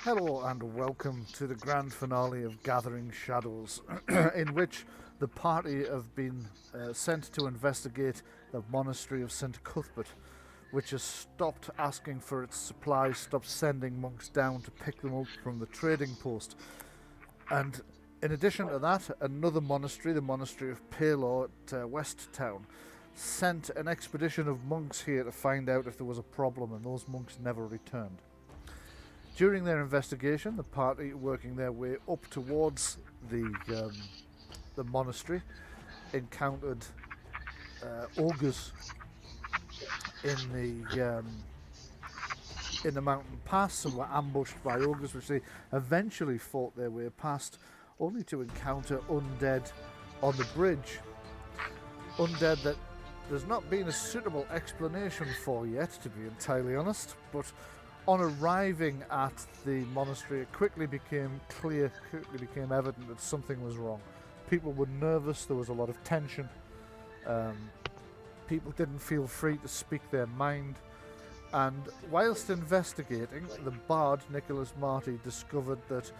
Hello and welcome to the grand finale of Gathering Shadows, in which the party have been sent to investigate the monastery of St. Cuthbert, which has stopped asking for its supplies, stopped sending monks down to pick them up from the trading post. And in addition to that, another monastery, the monastery of Palo at West Town, sent an expedition of monks here to find out if there was a problem, and those monks never returned. During their investigation, the party, working their way up towards the monastery, encountered ogres in the mountain pass and were ambushed by ogres, which they eventually fought their way past, only to encounter undead on the bridge. Undead that there's not been a suitable explanation for yet, to be entirely honest, but on arriving at the monastery, it quickly became evident that something was wrong. People were nervous, there was a lot of tension. People didn't feel free to speak their mind. And whilst investigating, the bard, Nicholas Marty, discovered that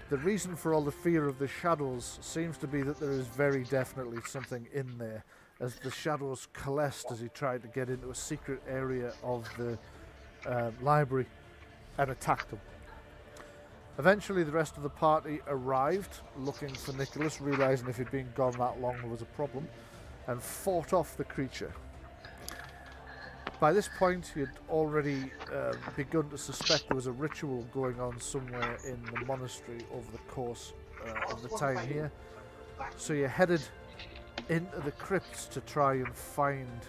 the reason for all the fear of the shadows seems to be that there is very definitely something in there, as the shadows coalesced as he tried to get into a secret area of the library and attacked him. Eventually the rest of the party arrived looking for Nicholas, realising if he'd been gone that long there was a problem, and fought off the creature. By this point he had already begun to suspect there was a ritual going on somewhere in the monastery over the course of the time here, so you headed into the crypts to try and find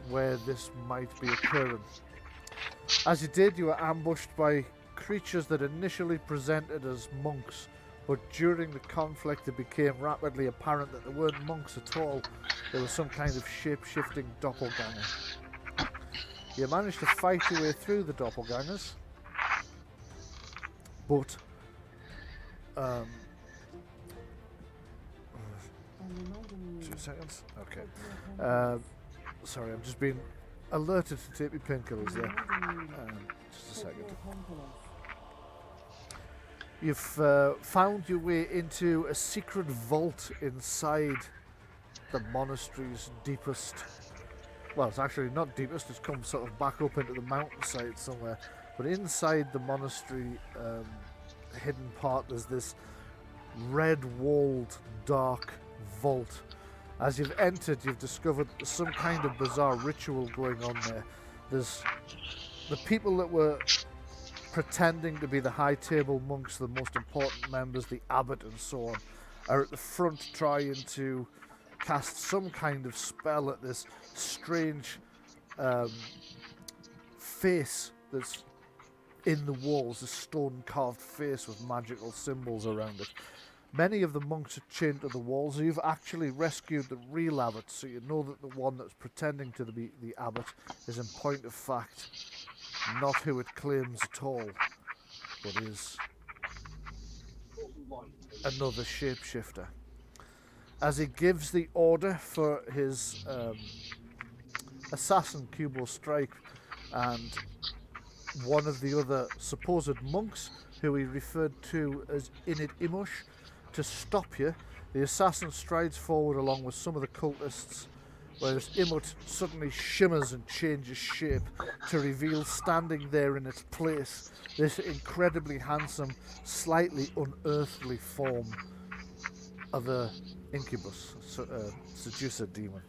where this might be occurring. As you did, you were ambushed by creatures that initially presented as monks, but during the conflict it became rapidly apparent that they weren't monks at all. They were some kind of shape-shifting doppelganger. You managed to fight your way through the doppelgangers, but 2 seconds. Okay. Sorry, I'm just being alerted to take my painkillers there. Just a second. You've found your way into a secret vault inside the monastery's deepest. Well, it's actually not deepest, it's come sort of back up into the mountainside somewhere. But inside the monastery hidden part, there's this red-walled, dark vault. As you've entered, you've discovered some kind of bizarre ritual going on there. There's the people that were pretending to be the high table monks, the most important members, the abbot and so on, are at the front trying to cast some kind of spell at this strange face that's in the walls, a stone-carved face with magical symbols around it. Many of the monks are chained to the walls. You've actually rescued the real abbot, so you know that the one that's pretending to be the abbot is in point of fact not who it claims at all, but is another shapeshifter. As he gives the order for his assassin Kubo Strike and one of the other supposed monks, who he referred to as Init Imush, to stop you, the assassin strides forward along with some of the cultists, whereas Imut suddenly shimmers and changes shape to reveal standing there in its place this incredibly handsome, slightly unearthly form of a incubus, seducer demon.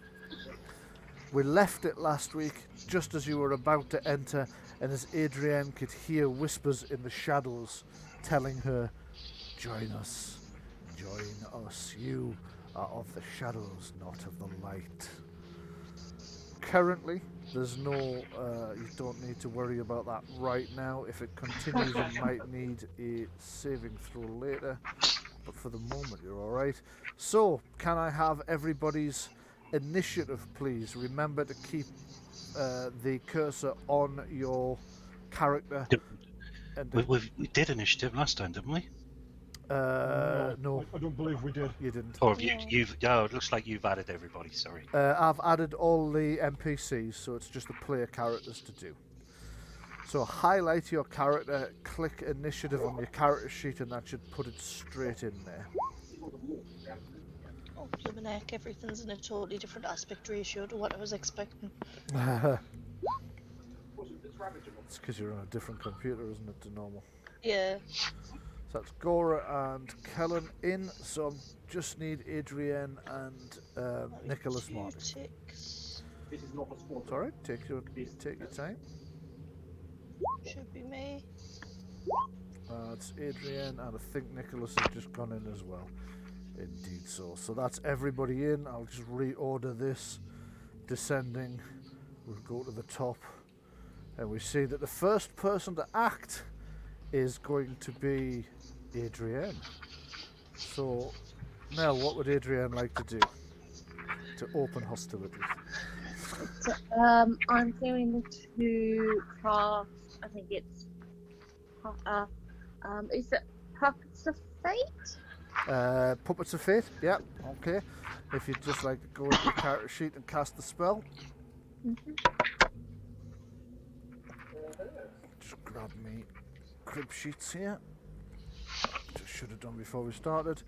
We left it last week just as you were about to enter, and as Adrienne could hear whispers in the shadows telling her, "Join us. Join us. You are of the shadows, not of the light." Currently, there's no, you don't need to worry about that right now. If it continues, you might need a saving throw later, but for the moment, you're alright. So, can I have everybody's initiative, please? Remember to keep the cursor on your character. We did initiative last time, didn't we? No. I don't believe we did. You didn't. Or you've it looks like you've added everybody, sorry. I've added all the NPCs, so it's just the player characters to do. So highlight your character, click initiative on your character sheet, and that should put it straight in there. Oh, blooming heck, everything's in a totally different aspect ratio to what I was expecting. It's because you're on a different computer, isn't it, to normal? Yeah. So that's Gora and Kellen in. So I just need Adrienne and Nicholas Marty. Ticks. It's alright, take your time. Should be me. It's Adrienne, and I think Nicholas has just gone in as well. Indeed so. So that's everybody in. I'll just reorder this. Descending. We'll go to the top. And we see that the first person to act is going to be Adrienne. So, Mel, what would Adrienne like to do to open hostilities? So, I'm going to cast. I think it's. Is it Puppets of Fate? Puppets of Fate, yeah, okay. If you'd just like to go into your character sheet and cast the spell. Just grab me crib sheets here. Just should have done before we started.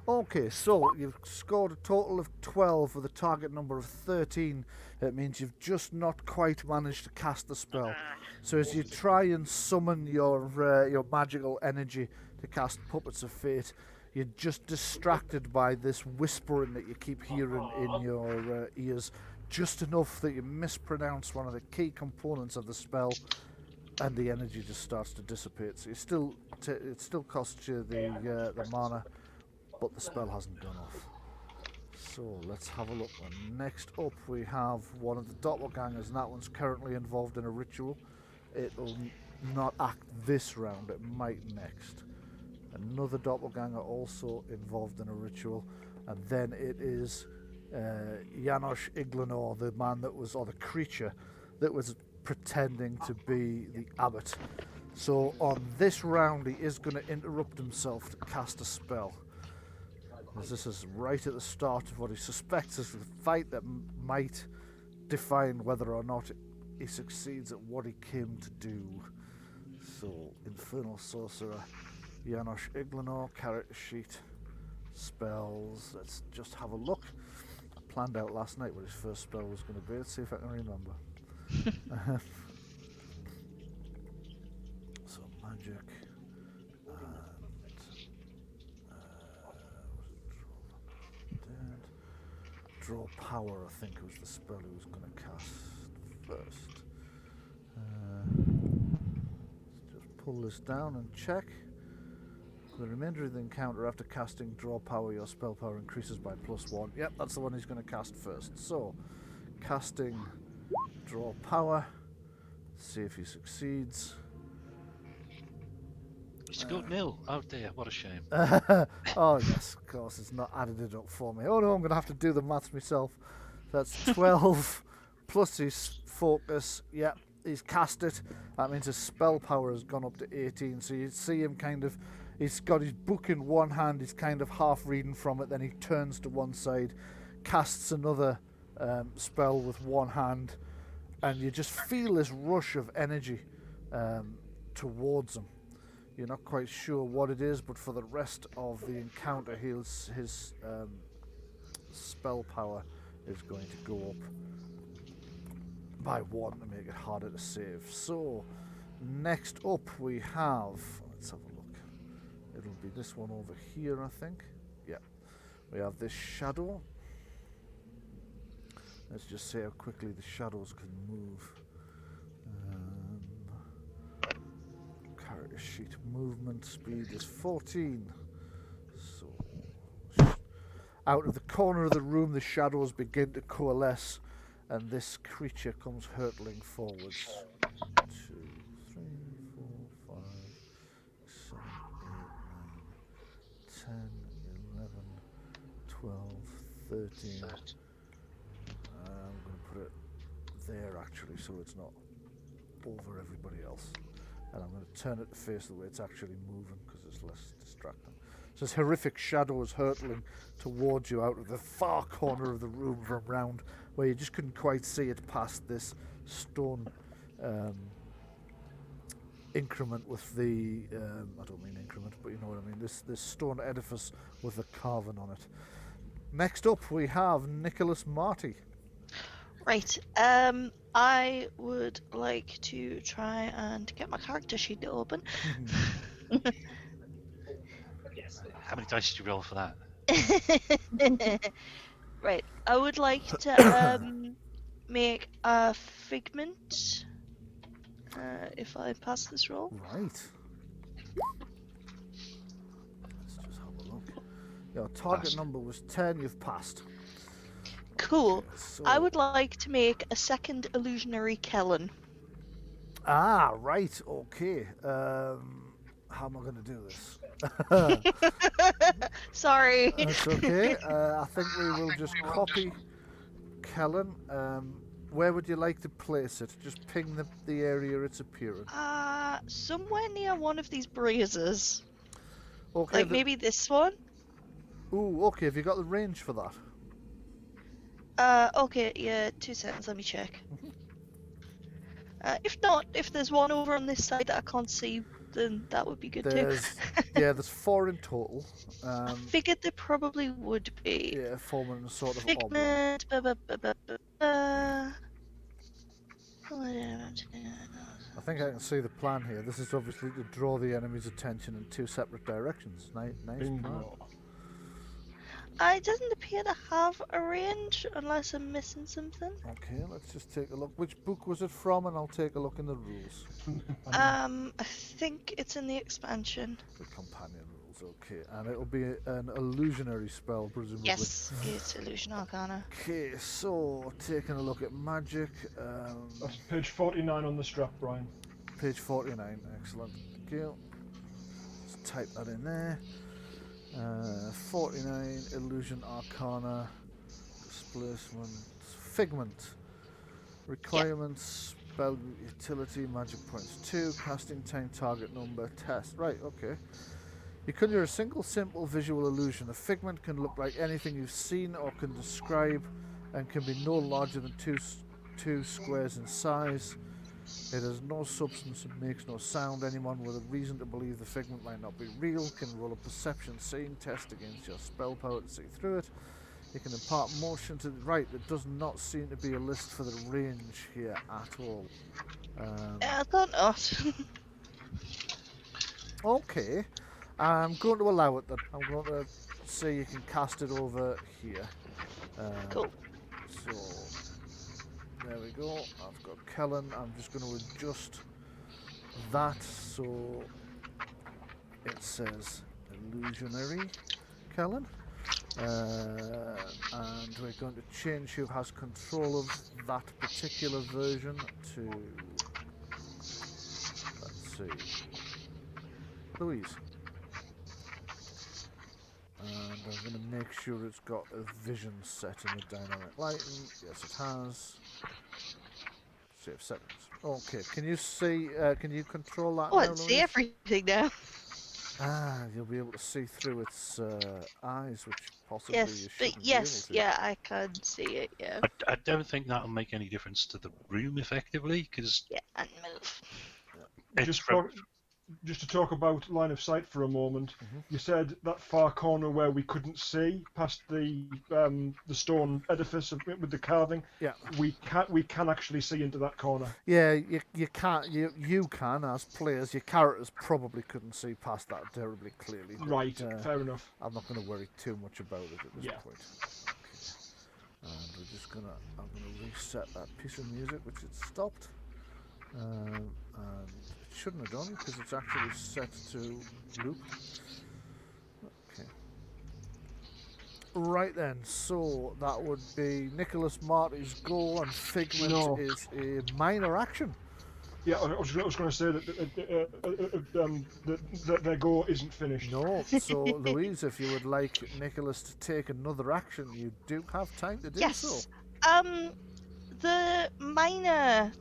Okay, so you've scored a total of 12 with a target number of 13. It means you've just not quite managed to cast the spell. So as you try and summon your magical energy to cast Puppets of Fate, you're just distracted by this whispering that you keep hearing in your ears, just enough that you mispronounce one of the key components of the spell, and the energy just starts to dissipate. So it still costs you the mana, but the spell hasn't gone off. So let's have a look. Next up we have one of the doppelgangers, and that one's currently involved in a ritual. It'll not act this round, it might next. Another doppelganger also involved in a ritual, and then it is Janosch Iglanor, the man that was, or the creature that was pretending to be the abbot. So on this round he is going to interrupt himself to cast a spell, as this is right at the start of what he suspects is the fight that might define whether or not he succeeds at what he came to do. So, Infernal Sorcerer, Janosch Iglanor, character sheet, spells. Let's just have a look. I planned out last night what his first spell was going to be. Let's see if I can remember. So, magic. Draw power, I think, was the spell he was going to cast first. Let's just pull this down and check. For the remainder of the encounter, after casting draw power, your spell power increases by +1. Yep, that's the one he's going to cast first. So, casting draw power. See if he succeeds. It's a good nil. Oh dear, what a shame. Oh yes, of course, it's not added it up for me. Oh no, I'm going to have to do the maths myself. That's 12 plus his focus. Yep, he's cast it. That means his spell power has gone up to 18. So you see him kind of, he's got his book in one hand, he's kind of half reading from it, then he turns to one side, casts another spell with one hand, and you just feel this rush of energy towards him. You're not quite sure what it is, but for the rest of the encounter, his spell power is going to go up by 1 to make it harder to save. So, next up we have, let's have a look. It'll be this one over here, I think. Yeah. We have this shadow. Let's just see how quickly the shadows can move. Character sheet movement speed is 14. So, out of the corner of the room, the shadows begin to coalesce, and this creature comes hurtling forwards. 2, 3, 4, 5, 7, 8, 9, 10, 11, 12, 13. I'm going to put it there actually, so it's not over everybody else. And I'm going to turn it to face the way it's actually moving because it's less distracting. There's horrific shadows hurtling towards you out of the far corner of the room from round where you just couldn't quite see it past this stone increment with the I don't mean increment, but you know what I mean, this stone edifice with the carving on it. Next up we have Nicholas Marty. Right. I would like to try and get my character sheet open. How many dice did you roll for that? Right. I would like to make a figment. If I pass this roll. Right. Let's just have a look. Your target Passed. number was 10, you've passed. Cool. Okay, so... I would like to make a second illusionary Kellen. Ah, right, okay. How am I going to do this? Sorry. That's okay. I think we will just copy Kellen. Where would you like to place it? Just ping the area it's appearing. Somewhere near one of these braziers. Okay. Like maybe this one? Ooh, okay. Have you got the range for that? Okay, yeah, 2 seconds, let me check. If not, if there's one over on this side that I can't see, then that would be good too. There's 4 in total. I figured there probably would be. Yeah, forming a sort of oblong. Figment, I think I can see the plan here. This is obviously to draw the enemy's attention in 2 separate directions. Nice plan. It doesn't appear to have a range unless I'm missing something. Okay, let's just take a look. Which book was it from? And I'll take a look in the rules. I think it's in the expansion. The companion rules, okay. And it'll be an illusionary spell, presumably. Yes, it's Illusion Arcana. Okay, so taking a look at magic. That's page 49 on the strap, Brian. Page 49, excellent. Thank you. Let's type that in there. 49, Illusion Arcana, Displacement, Figment, Requirements, Spell Utility, Magic Points 2, Casting Time, Target Number, Test. Right, okay. You conjure a single simple visual illusion. A figment can look like anything you've seen or can describe and can be no larger than two squares in size. It has no substance and makes no sound. Anyone with a reason to believe the figment might not be real can roll a perception seeing test against your spell power to see through it. You can impart motion to the right. There does not seem to be a list for the range here at all. I thought not. Okay, I'm going to allow it then. I'm going to say you can cast it over here. Cool. So... there we go. I've got Kellen. I'm just going to adjust that so it says illusionary Kellen. And we're going to change who has control of that particular version to, let's see, Louise. And I'm going to make sure it's got a vision set in the dynamic lighting. Yes, it has. Save settings. Okay, can you see, can you control that Oh, I now, can see Louise? everything now. Ah, you'll be able to see through its eyes, which possibly Yes, you but shouldn't yes, be able to. yeah, I can see it, yeah. I don't think that'll make any difference to the room effectively, because Yeah, and move. it's from... Just to talk about line of sight for a moment, you said that far corner where we couldn't see past the stone edifice with the carving. Yeah. We can actually see into that corner. Yeah, you can't. You can as players. Your characters probably couldn't see past that terribly clearly. But, Right. Fair enough. I'm not going to worry too much about it at this Yeah. point. Okay. And we're just gonna. I'm gonna reset that piece of music, which it stopped. And it shouldn't have done because it's actually set to loop. Okay. Right then, so that would be Nicholas Marty's go, and Figment No. is a minor action. Yeah, I was going to say that their go isn't finished. No, so Louise, if you would like Nicholas to take another action, you do have time to do so. Yes. The minor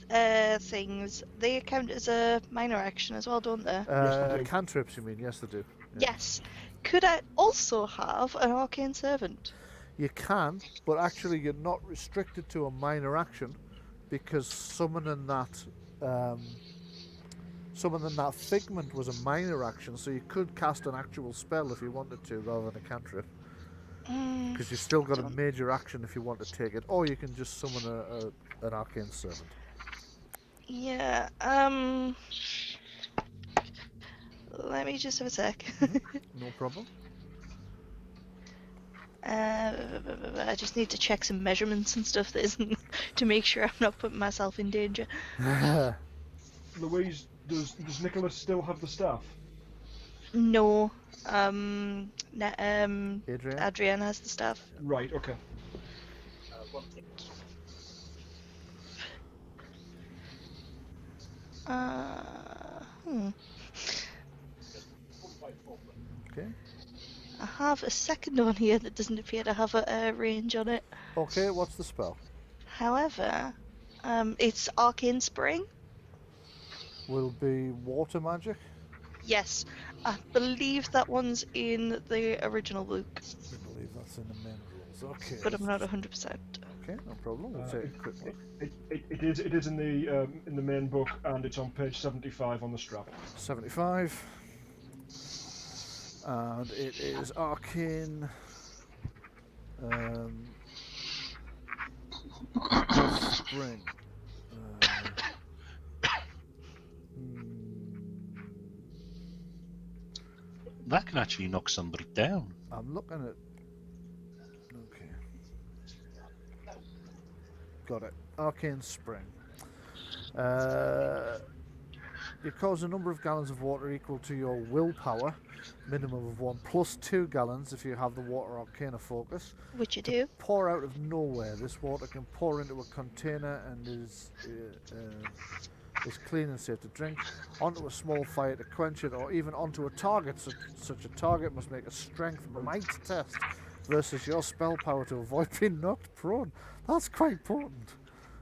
things, they count as a minor action as well, don't they? they do. Cantrips, you mean? Yes, they do. Yeah. Yes. Could I also have an arcane servant? You can, but actually you're not restricted to a minor action because summoning that figment was a minor action, so you could cast an actual spell if you wanted to rather than a cantrip. Because you've still got a major action if you want to take it, or you can just summon an arcane servant. Yeah, let me just have a sec. No problem. I just need to check some measurements and stuff that isn't to make sure I'm not putting myself in danger. Louise, does Nicholas still have the staff? No, Adrian? Adrienne has the staff. Right. Okay. Okay. I have a second on here that doesn't appear to have a range on it. Okay, what's the spell? However, it's Arcane Spring. Will be water magic. Yes, I believe that one's in the original book, I believe that's in the main rules. Okay. but I'm not 100%. Okay, no problem. We'll take a quick look. It is in the main book, and it's on page 75 on the strap. 75. And it is arcane. Spring. That can actually knock somebody down. I'm looking at. Okay. Got it. Arcane Spring. You cause a number of gallons of water equal to your willpower, minimum of 1, plus 2 gallons if you have the water arcana focus. Which you do. Pour out of nowhere. This water can pour into a container and is clean and safe to drink, onto a small fire to quench it, or even onto a target. Such a target must make a strength might test versus your spell power to avoid being knocked prone. That's quite potent.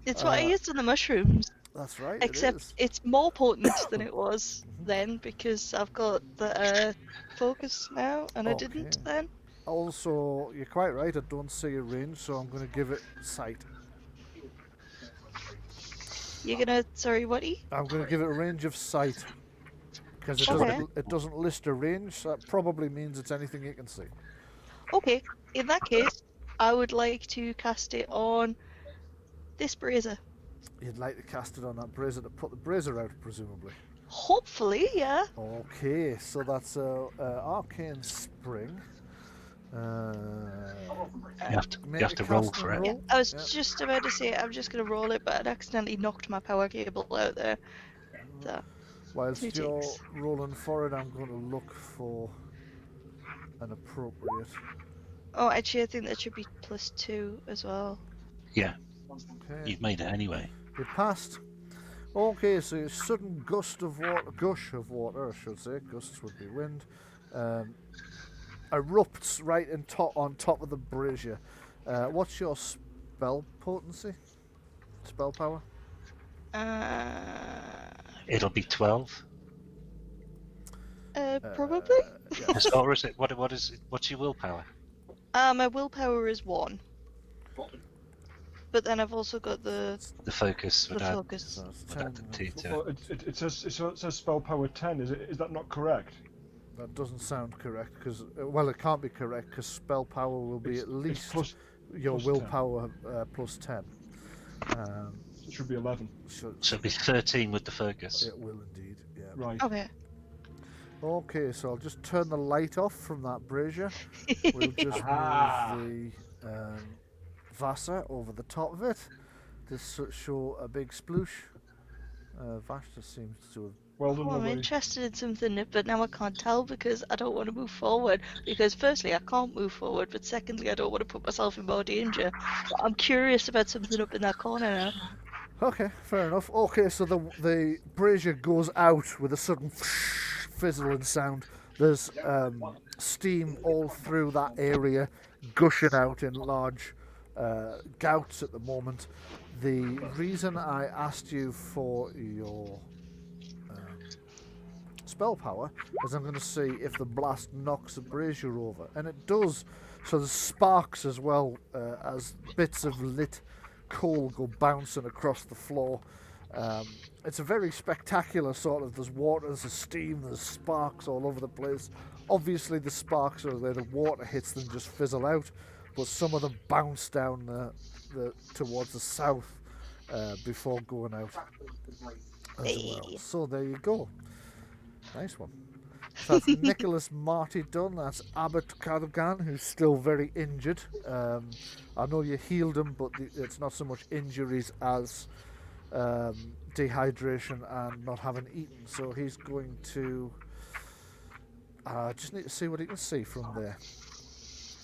It's what I used on the mushrooms. That's right. Except it's more potent than it was then because I've got the focus now and I didn't then. Also, you're quite right. I don't see a range, so I'm going to give it sight. You're gonna I'm going to give it a range of sight because it doesn't list a range. So that probably means it's anything you can see. Okay, in that case, I would like to cast it on this brazier. You'd like to cast it on that brazier to put the brazier out, presumably. Hopefully, yeah. Okay, so that's arcane spring. You have to roll for it. Yeah, I was just about to say I'm just gonna roll it, but I'd accidentally knocked my power cable out there. So, Whilst you're rolling for it, I'm going to look for an appropriate. oh, actually, I think that should be +2 as well. Yeah, Okay. you've made it anyway. You passed. Okay, so a sudden gush of water, I should say, gusts would be wind, erupts right on top of the brazier. What's your spell potency? Spell power? It'll be 12. Probably. Yes. Or is it? What is it? What's your willpower? My willpower is 1. But then I've also got the focus. the focus. So it's Would add 10. the 2 to Well, it says spell power 10. Is that not correct? That doesn't sound correct because it can't be correct because spell power will be at least your plus willpower plus 10. It should be 11. So So it'll be 13 with the focus. it will indeed. Yeah. Right. Okay. Okay, so I'll just turn the light off from that brazier. We'll just move the Vasa over the top of it to show a big sploosh. Vash just seems to have. Well done, Oh, I'm Louise. interested in something, but now I can't tell because I don't want to move forward. Because firstly, I can't move forward, but secondly, I don't want to put myself in more danger. But I'm curious about something up in that corner now. Okay, fair enough. Okay, so the brazier goes out with a sudden fizzling sound. There's steam all through that area, gushing out in large gouts at the moment. The reason I asked you for your spell power is I'm going to see if the blast knocks the brazier over, and it does. So there's sparks as well as bits of lit coal go bouncing across the floor. It's a very spectacular sort of. There's water, there's steam, there's sparks all over the place. Obviously, the sparks are where the water hits them, just fizzle out, but some of them bounce down towards the south before going out as well. Hey. So there you go. Nice one. So that's Nicholas Marty done. That's Abbott Cadogan, who's still very injured. I know you healed him, but it's not so much injuries as dehydration and not having eaten. So he's going to... just need to see what he can see from there.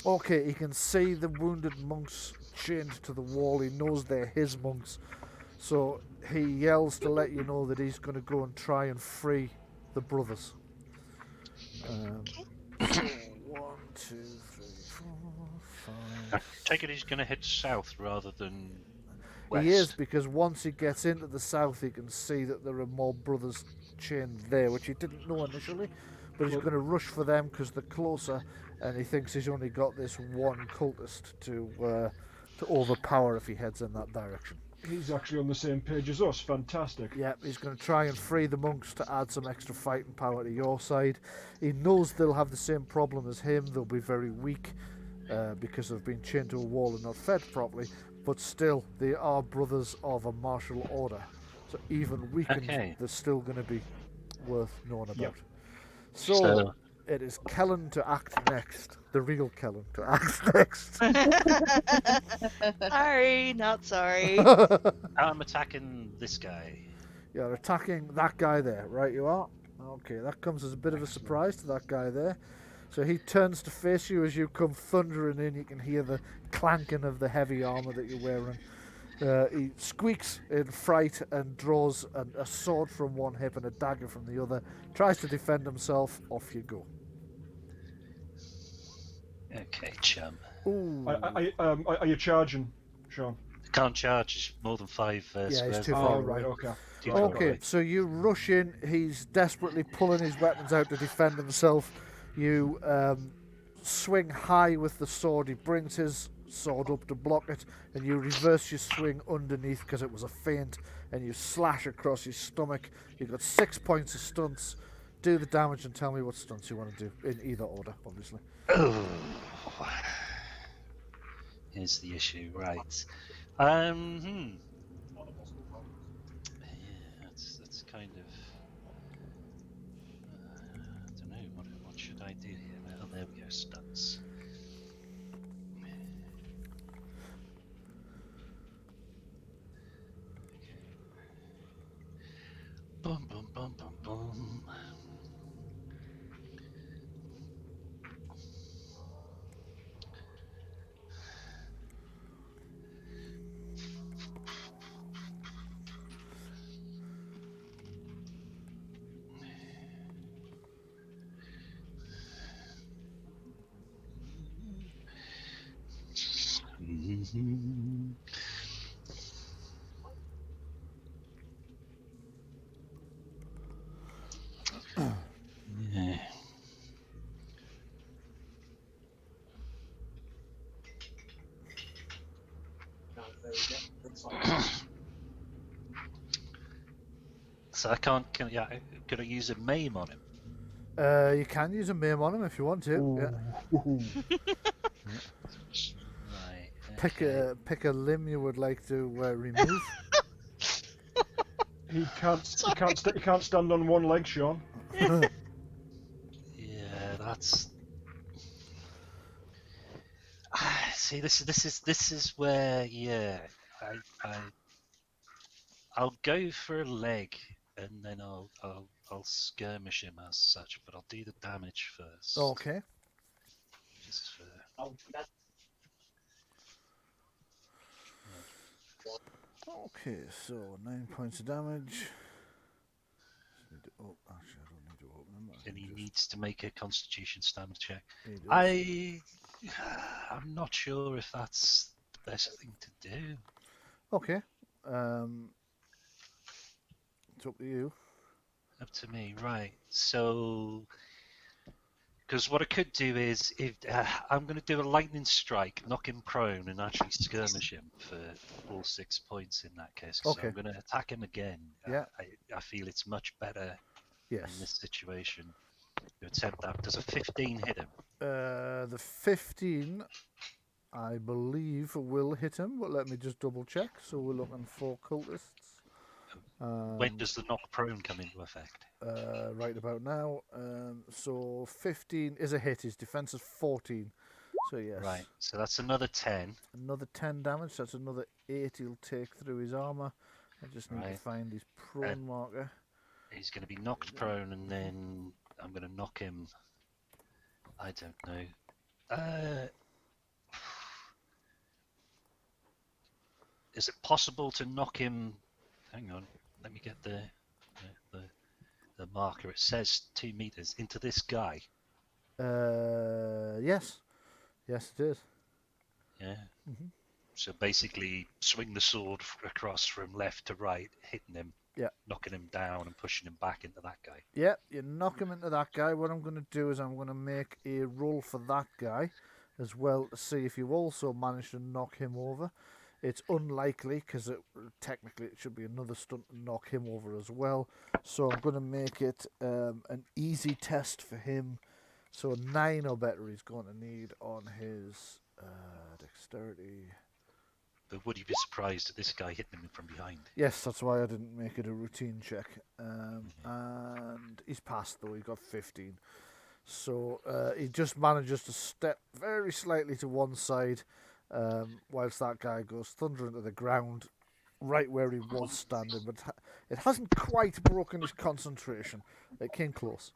Okay, he can see the wounded monks chained to the wall. He knows they're his monks. So he yells to let you know that he's going to go and try and free the brothers. 1, 2, 3, 4, 5. I take it he's going to head south rather than west. He is, because once he gets into the south, he can see that there are more brothers chained there, which he didn't know initially. But he's going to rush for them because they're closer, and he thinks he's only got this one cultist to overpower if he heads in that direction. He's actually on the same page as us. Fantastic. Yeah, he's going to try and free the monks to add some extra fighting power to your side. He knows they'll have the same problem as him. They'll be very weak because they've been chained to a wall and not fed properly. But still, they are brothers of a martial order. So even weakened, they're still going to be worth knowing about. Yep. So it is Kellen to act next. The real Kellen to act next. Sorry, not sorry. I'm attacking this guy. You're attacking that guy there, right? You are? Okay, that comes as a bit of a surprise to that guy there. So he turns to face you as you come thundering in. You can hear the clanking of the heavy armour that you're wearing. He squeaks in fright and draws a sword from one hip and a dagger from the other. Tries to defend himself. Off you go. Okay, chum. Ooh. Are you charging, Sean? Can't charge more than 5 Yeah, squares. he's too Oh, far right, away. okay. Okay, so you rush in. He's desperately pulling his weapons out to defend himself. You swing high with the sword. He brings his sword up to block it, and you reverse your swing underneath because it was a feint, and you slash across his stomach. You've got 6 points of stunts. Do the damage and tell me what stunts you want to do, in either order, obviously. Oh, here's the issue, right? Yeah, that's kind of. I don't know. What should I do here? Oh, there we go. Stunts. Boom, boom, boom, boom, boom. Yeah. So I can't. Could I use a maim on him? You can use a maim on him if you want to. Yeah. Right. Pick a limb you would like to remove. He can't stand on one leg, Sean. Yeah, that's. See, this is where I'll go for a leg and then I'll skirmish him as such, but I'll do the damage first. Okay. Just for... Okay, so 9 points of damage. Oh, actually, I don't need to open them. And he needs to make a Constitution stamina check. He does. I'm not sure if that's the best thing to do. Okay. It's up to you. Up to me, right. So, because what I could do is, if I'm going to do a lightning strike, knock him prone, and actually skirmish him for all 6 points in that case. So Okay. I'm going to attack him again. Yeah. I feel it's much better Yes. in this situation to attempt that. Does a 15 hit him? The 15, I believe, will hit him, but let me just double check. So we're looking for cultists. When does the knock prone come into effect? Right about now. So 15 is a hit. His defense is 14. So yes. Right, so that's another 10. Another 10 damage. That's another 8 he'll take through his armor. I just need to find his prone marker. He's going to be knocked prone, and then I'm going to knock him. I don't know. Is it possible to knock him? Hang on, let me get the marker. It says 2 meters into this guy. Yes. Yes, it is. Yeah. Mm-hmm. So basically, swing the sword across from left to right, hitting him. Yeah. Knocking him down and pushing him back into that guy. Yeah, you knock him into that guy. What I'm going to do is I'm going to make a roll for that guy as well to see if you also manage to knock him over. It's unlikely because technically it should be another stunt to knock him over as well. So I'm going to make it an easy test for him. So 9 or better he's going to need on his dexterity. But would you be surprised at this guy hitting him from behind? Yes, that's why I didn't make it a routine check. And he's passed though, he got 15. So he just manages to step very slightly to one side whilst that guy goes thundering to the ground right where he was standing. But it hasn't quite broken his concentration. It came close.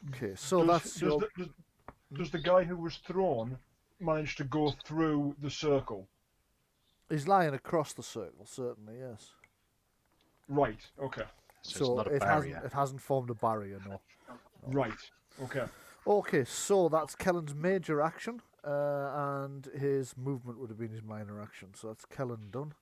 Okay, so does the guy who was thrown manage to go through the circle? He's lying across the circle, certainly, yes. Right, okay. So it's not a barrier. It hasn't formed a barrier, no. Right, okay. Okay, so that's Kellen's major action, and his movement would have been his minor action. So that's Kellen done.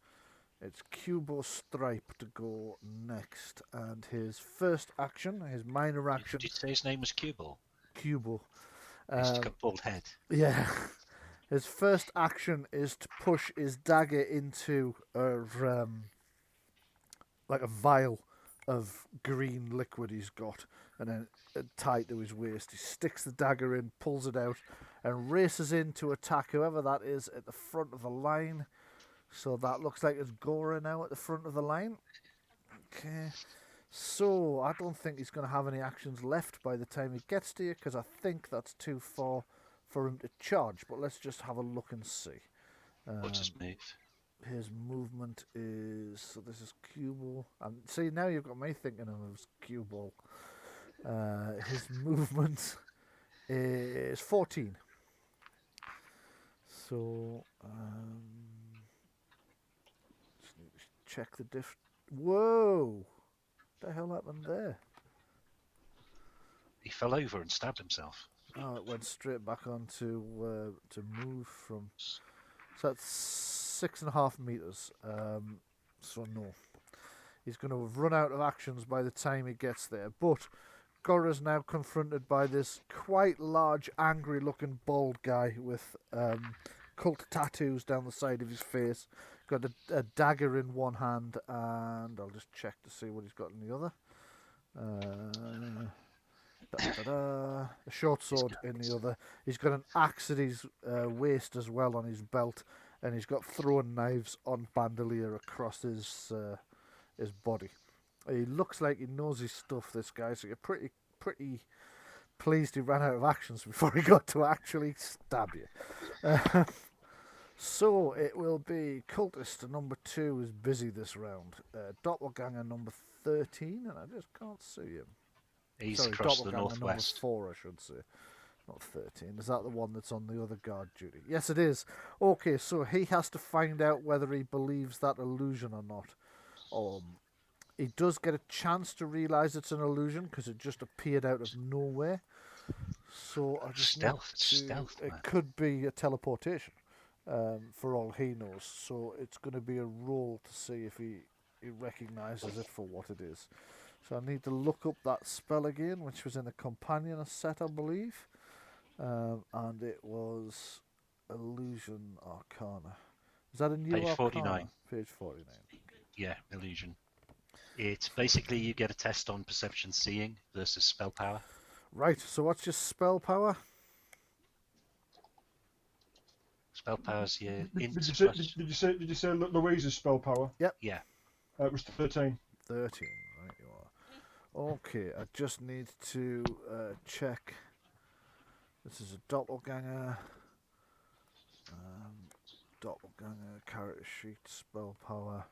It's Cubo's Stripe to go next, and his first action, his minor action... Did you say his name was Cubo? Cubo. He's got a bald head. Yeah. His first action is to push his dagger into like a vial of green liquid he's got, and then tied to his waist. He sticks the dagger in, pulls it out, and races in to attack whoever that is at the front of the line. So that looks like it's Gora now at the front of the line. Okay. So I don't think he's going to have any actions left by the time he gets to you, because I think that's too far for him to charge. But let's just have a look and see. What's his move? His movement is... So this is cue ball. And see, now you've got me thinking of him as cue ball. His movement is 14. So... just need to check the diff... Whoa! What the hell happened there? He fell over and stabbed himself. Oh, it went straight back on to move from... So that's 6.5 meters. So no. He's going to have run out of actions by the time he gets there. But Gora's now confronted by this quite large, angry-looking bald guy with cult tattoos down the side of his face. Got a dagger in one hand, and I'll just check to see what he's got in the other. A short sword in the other. He's got an axe at his waist as well on his belt, and he's got throwing knives on bandolier across his body. He looks like he knows his stuff, this guy, so you're pretty pleased he ran out of actions before he got to actually stab you. So it will be Cultist number 2 is busy this round. Doppelganger number 13, and I just can't see him. He's across the northwest. Number 4, I should say. Not 13. Is that the one that's on the other guard duty? Yes, it is. Okay, so he has to find out whether he believes that illusion or not. He does get a chance to realise it's an illusion because it just appeared out of nowhere. So I just Stealth. It's stealth. It could be a teleportation. for all he knows. So it's going to be a roll to see if he recognises it for what it is. So I need to look up that spell again, which was in the companion set, I believe. And it was Illusion Arcana. Is that a new Page Arcana? 49. Page 49. Yeah, illusion. It's basically you get a test on perception seeing versus spell power. Right, so what's your spell power? Spell power's your Did int you say? plus. Did you say Louise's spell power? Yeah. It was 13. 13, right you are. Okay, I just need to check. This is a doppelganger. Doppelganger, character sheet, spell power.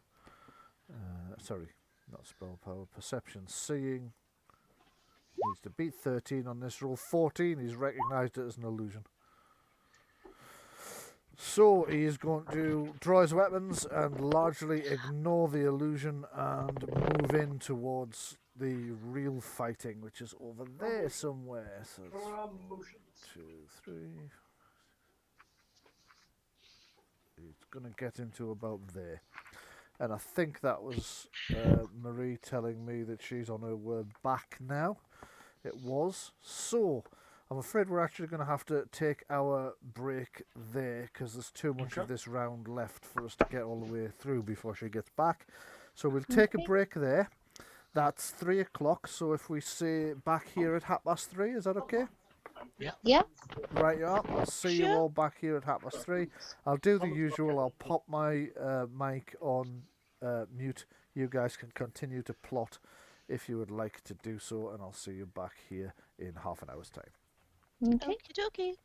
Sorry, not spell power, perception seeing. Needs to beat 13 on this roll. 14, he's recognised it as an illusion. So he is going to draw his weapons and largely ignore the illusion and move in towards the real fighting, which is over there somewhere. So it's 1, 2, 3. He's going to get into about there. And I think that was Marie telling me that she's on her way back now. It was. So I'm afraid we're actually going to have to take our break there because there's too much of this round left for us to get all the way through before she gets back. So we'll take a break there. That's 3 o'clock. So if we say back here at 3:30, is that okay? Yeah. Yeah. Right, you are. I'll see you all back here at 3:30. I'll do the usual. I'll pop my mic on mute. You guys can continue to plot if you would like to do so, and I'll see you back here in half an hour's time. Okay. Okie dokie.